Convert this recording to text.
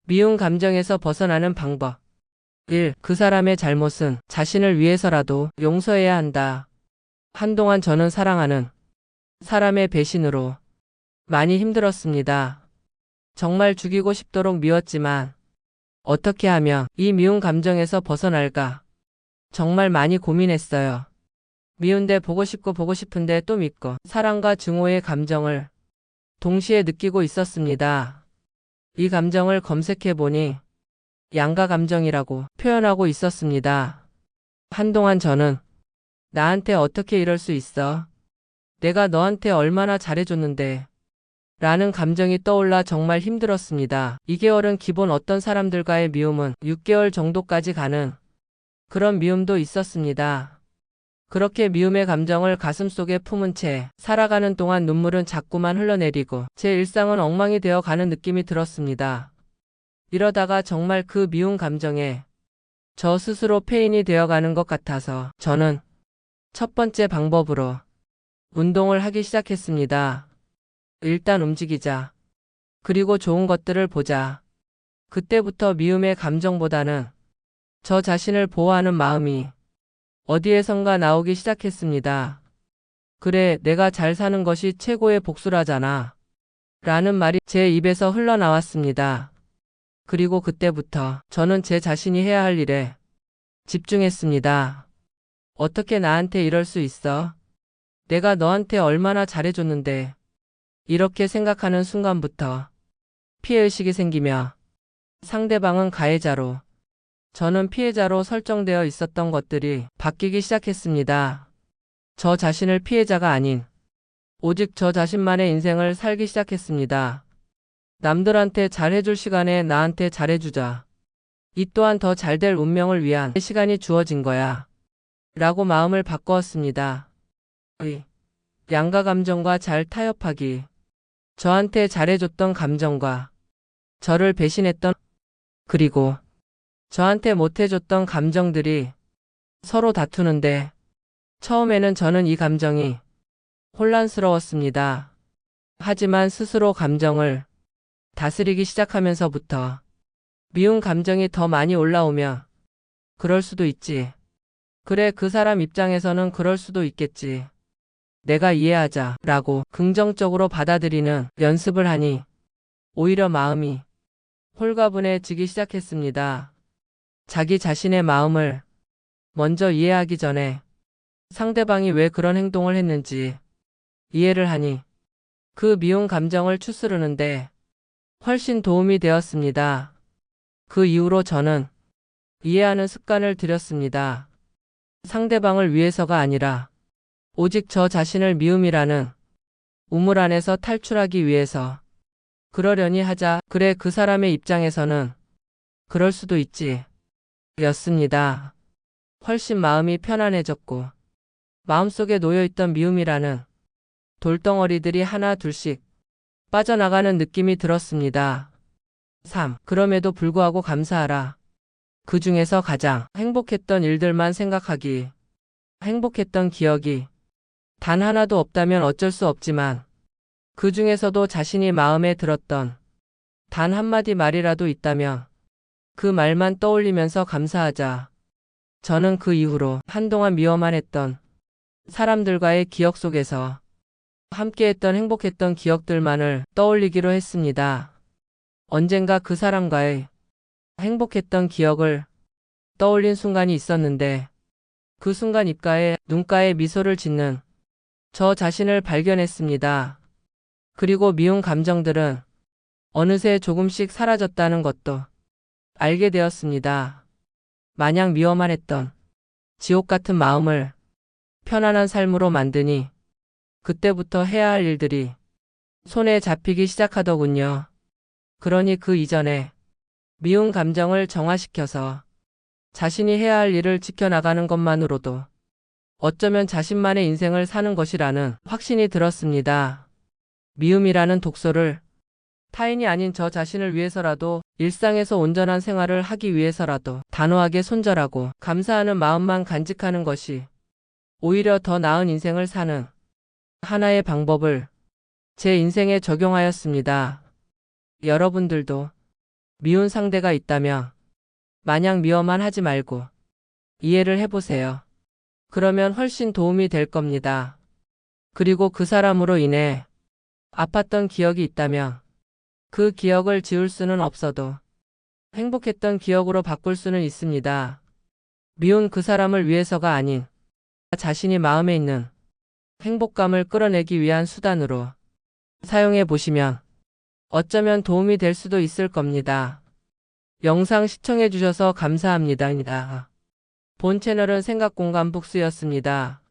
미운 감정에서 벗어나는 방법. 1. 그 사람의 잘못은 자신을 위해서라도 용서해야 한다. 한동안 저는 사랑하는 사람의 배신으로 많이 힘들었습니다. 정말 죽이고 싶도록 미웠지만 어떻게 하면 이 미운 감정에서 벗어날까? 정말 많이 고민했어요. 미운데 보고 싶고 보고 싶은데 또 믿고 사랑과 증오의 감정을 동시에 느끼고 있었습니다. 이 감정을 검색해보니 양가 감정이라고 표현하고 있었습니다. 한동안 저는 나한테 어떻게 이럴 수 있어? 내가 너한테 얼마나 잘해줬는데 라는 감정이 떠올라 정말 힘들었습니다. 2개월은 기본 어떤 사람들과의 미움은 6개월 정도까지 가는 그런 미움도 있었습니다. 그렇게 미움의 감정을 가슴속에 품은 채 살아가는 동안 눈물은 자꾸만 흘러내리고 제 일상은 엉망이 되어 가는 느낌이 들었습니다. 이러다가 정말 그 미운 감정에 저 스스로 폐인이 되어가는 것 같아서 저는 첫 번째 방법으로 운동을 하기 시작했습니다. 일단 움직이자. 그리고 좋은 것들을 보자. 그때부터 미움의 감정보다는 저 자신을 보호하는 마음이 어디에선가 나오기 시작했습니다. 그래, 내가 잘 사는 것이 최고의 복수라잖아. 라는 말이 제 입에서 흘러나왔습니다. 그리고 그때부터 저는 제 자신이 해야 할 일에 집중했습니다. 어떻게 나한테 이럴 수 있어? 내가 너한테 얼마나 잘해줬는데. 이렇게 생각하는 순간부터 피해의식이 생기며 상대방은 가해자로, 저는 피해자로 설정되어 있었던 것들이 바뀌기 시작했습니다. 저 자신을 피해자가 아닌 오직 저 자신만의 인생을 살기 시작했습니다. 남들한테 잘해줄 시간에 나한테 잘해주자. 이 또한 더 잘될 운명을 위한 시간이 주어진 거야. 라고 마음을 바꾸었습니다. 양가 감정과 잘 타협하기. 저한테 잘해줬던 감정과 저를 배신했던 그리고 저한테 못해줬던 감정들이 서로 다투는데 처음에는 저는 이 감정이 혼란스러웠습니다. 하지만 스스로 감정을 다스리기 시작하면서부터 미운 감정이 더 많이 올라오며 그럴 수도 있지. 그래, 그 사람 입장에서는 그럴 수도 있겠지. 내가 이해하자 라고 긍정적으로 받아들이는 연습을 하니 오히려 마음이 홀가분해지기 시작했습니다. 자기 자신의 마음을 먼저 이해하기 전에 상대방이 왜 그런 행동을 했는지 이해를 하니 그 미운 감정을 추스르는데 훨씬 도움이 되었습니다. 그 이후로 저는 이해하는 습관을 들였습니다. 상대방을 위해서가 아니라 오직 저 자신을 미움이라는 우물 안에서 탈출하기 위해서 그러려니 하자. 그래, 그 사람의 입장에서는 그럴 수도 있지. 였습니다. 훨씬 마음이 편안해졌고 마음속에 놓여있던 미움이라는 돌덩어리들이 하나 둘씩 빠져나가는 느낌이 들었습니다. 3. 그럼에도 불구하고 감사하라. 그 중에서 가장 행복했던 일들만 생각하기. 행복했던 기억이 단 하나도 없다면 어쩔 수 없지만 그 중에서도 자신이 마음에 들었던 단 한마디 말이라도 있다면 그 말만 떠올리면서 감사하자. 저는 그 이후로 한동안 미워만 했던 사람들과의 기억 속에서 함께했던 행복했던 기억들만을 떠올리기로 했습니다. 언젠가 그 사람과의 행복했던 기억을 떠올린 순간이 있었는데 그 순간 입가에 눈가에 미소를 짓는 저 자신을 발견했습니다. 그리고 미운 감정들은 어느새 조금씩 사라졌다는 것도 알게 되었습니다. 마냥 미워만 했던 지옥 같은 마음을 편안한 삶으로 만드니 그때부터 해야 할 일들이 손에 잡히기 시작하더군요. 그러니 그 이전에 미운 감정을 정화시켜서 자신이 해야 할 일을 지켜나가는 것만으로도 어쩌면 자신만의 인생을 사는 것이라는 확신이 들었습니다. 미움이라는 독소를 타인이 아닌 저 자신을 위해서라도 일상에서 온전한 생활을 하기 위해서라도 단호하게 손절하고 감사하는 마음만 간직하는 것이 오히려 더 나은 인생을 사는 하나의 방법을 제 인생에 적용하였습니다. 여러분들도 미운 상대가 있다면 마냥 미워만 하지 말고 이해를 해보세요. 그러면 훨씬 도움이 될 겁니다. 그리고 그 사람으로 인해 아팠던 기억이 있다면 그 기억을 지울 수는 없어도 행복했던 기억으로 바꿀 수는 있습니다. 미운 그 사람을 위해서가 아닌 자신이 마음에 있는 행복감을 끌어내기 위한 수단으로 사용해 보시면 어쩌면 도움이 될 수도 있을 겁니다. 영상 시청해 주셔서 감사합니다. 본 채널은 생각공간 북스였습니다.